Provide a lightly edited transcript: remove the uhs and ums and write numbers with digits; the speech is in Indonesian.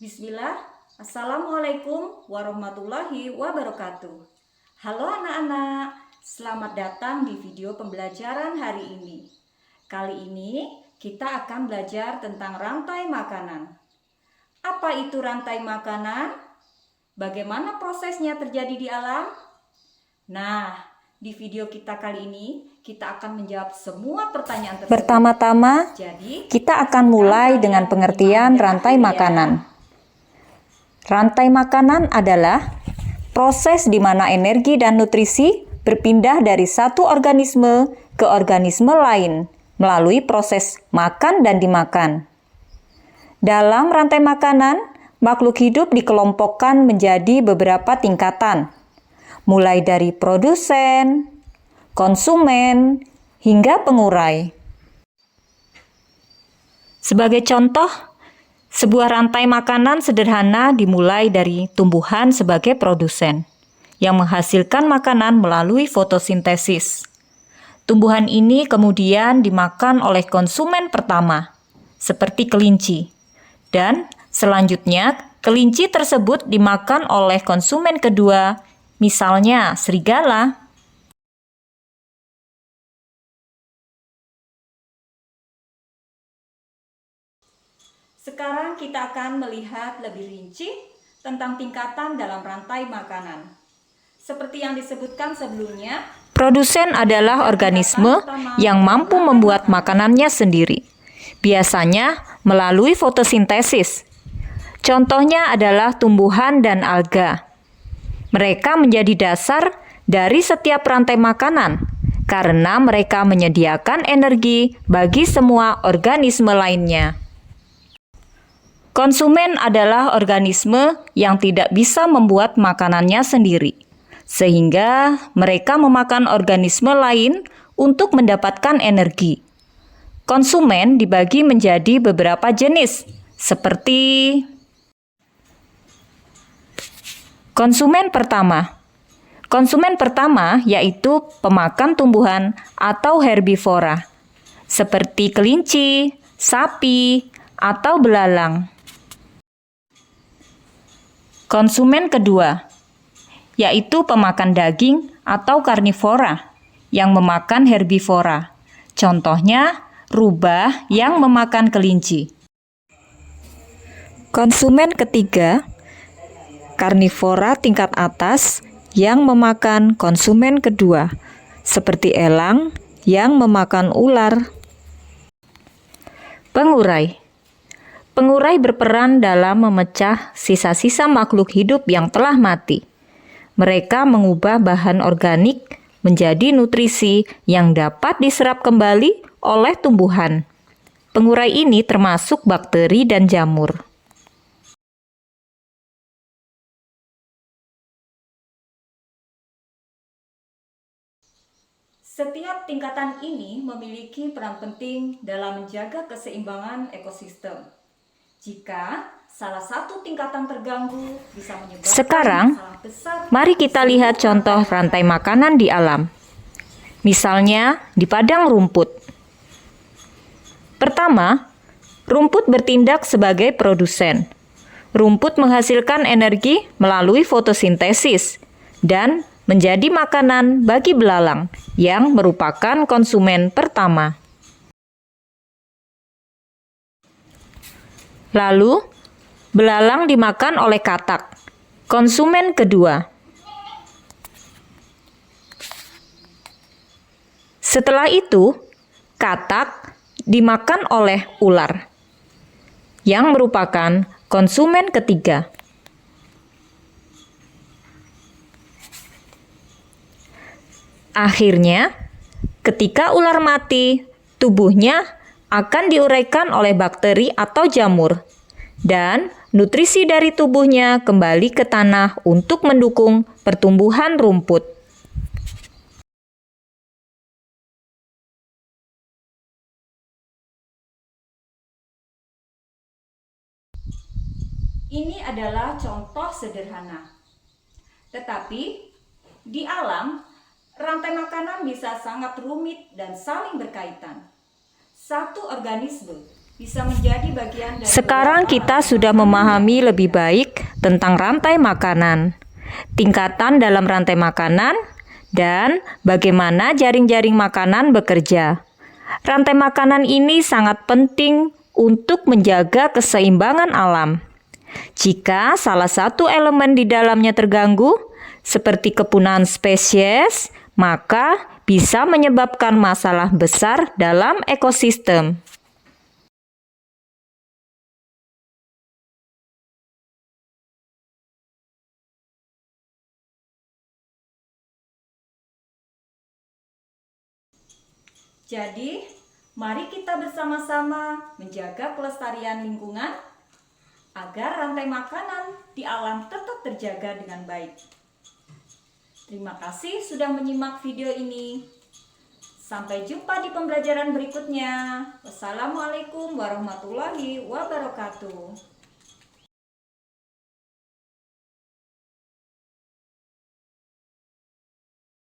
Bismillah, Assalamualaikum warahmatullahi wabarakatuh. Halo anak-anak, selamat datang di video pembelajaran hari ini. Kali ini kita akan belajar tentang rantai makanan. Apa itu rantai makanan? Bagaimana prosesnya terjadi di alam? Nah, di video kita kali ini kita akan menjawab semua pertanyaan tersebut. Pertama-tama, kita akan mulai dengan pengertian rantai makanan. Rantai makanan adalah proses di mana energi dan nutrisi berpindah dari satu organisme ke organisme lain melalui proses makan dan dimakan. Dalam rantai makanan, makhluk hidup dikelompokkan menjadi beberapa tingkatan, mulai dari produsen, konsumen, hingga pengurai. Sebagai contoh, sebuah rantai makanan sederhana dimulai dari tumbuhan sebagai produsen yang menghasilkan makanan melalui fotosintesis. Tumbuhan ini kemudian dimakan oleh konsumen pertama, seperti kelinci. Dan selanjutnya, kelinci tersebut dimakan oleh konsumen kedua, misalnya serigala. Sekarang kita akan melihat lebih rinci tentang tingkatan dalam rantai makanan. Seperti yang disebutkan sebelumnya, produsen adalah organisme yang mampu membuat makanannya sendiri, biasanya melalui fotosintesis. Contohnya adalah tumbuhan dan alga. Mereka menjadi dasar dari setiap rantai makanan karena mereka menyediakan energi bagi semua organisme lainnya. Konsumen adalah organisme yang tidak bisa membuat makanannya sendiri, sehingga mereka memakan organisme lain untuk mendapatkan energi. Konsumen dibagi menjadi beberapa jenis, seperti konsumen pertama. Konsumen pertama yaitu pemakan tumbuhan atau herbivora, seperti kelinci, sapi, atau belalang. Konsumen kedua, yaitu pemakan daging atau karnivora yang memakan herbivora. Contohnya, rubah yang memakan kelinci. Konsumen ketiga, karnivora tingkat atas yang memakan konsumen kedua, seperti elang yang memakan ular. Pengurai. Pengurai berperan dalam memecah sisa-sisa makhluk hidup yang telah mati. Mereka mengubah bahan organik menjadi nutrisi yang dapat diserap kembali oleh tumbuhan. Pengurai ini termasuk bakteri dan jamur. setiap tingkatan ini memiliki peran penting dalam menjaga keseimbangan ekosistem. Jika salah satu tingkatan terganggu, bisa menyebabkan Sekarang, masalah besar. Mari kita lihat contoh rantai makanan di alam. Misalnya, di padang rumput. Pertama, rumput bertindak sebagai produsen. Rumput menghasilkan energi melalui fotosintesis dan menjadi makanan bagi belalang yang merupakan konsumen pertama. Lalu, belalang dimakan oleh katak, konsumen kedua. Setelah itu, katak dimakan oleh ular, yang merupakan konsumen ketiga. Akhirnya, ketika ular mati, tubuhnya akan diuraikan oleh bakteri atau jamur, dan nutrisi dari tubuhnya kembali ke tanah untuk mendukung pertumbuhan rumput. Ini adalah contoh sederhana. Tetapi di alam, rantai makanan bisa sangat rumit dan saling berkaitan. Satu organisme bisa menjadi bagian dari Sekarang beberapa kita rantai sudah makanan memahami yang lebih berbeda. baik tentang rantai makanan, tingkatan dalam rantai makanan, dan bagaimana jaring-jaring makanan bekerja. Rantai makanan ini sangat penting untuk menjaga keseimbangan alam. Jika salah satu elemen di dalamnya terganggu, seperti kepunahan spesies, maka bisa menyebabkan masalah besar dalam ekosistem. Jadi, mari kita bersama-sama menjaga kelestarian lingkungan agar rantai makanan di alam tetap terjaga dengan baik. Terima kasih sudah menyimak video ini. Sampai jumpa di pembelajaran berikutnya. Wassalamualaikum warahmatullahi wabarakatuh.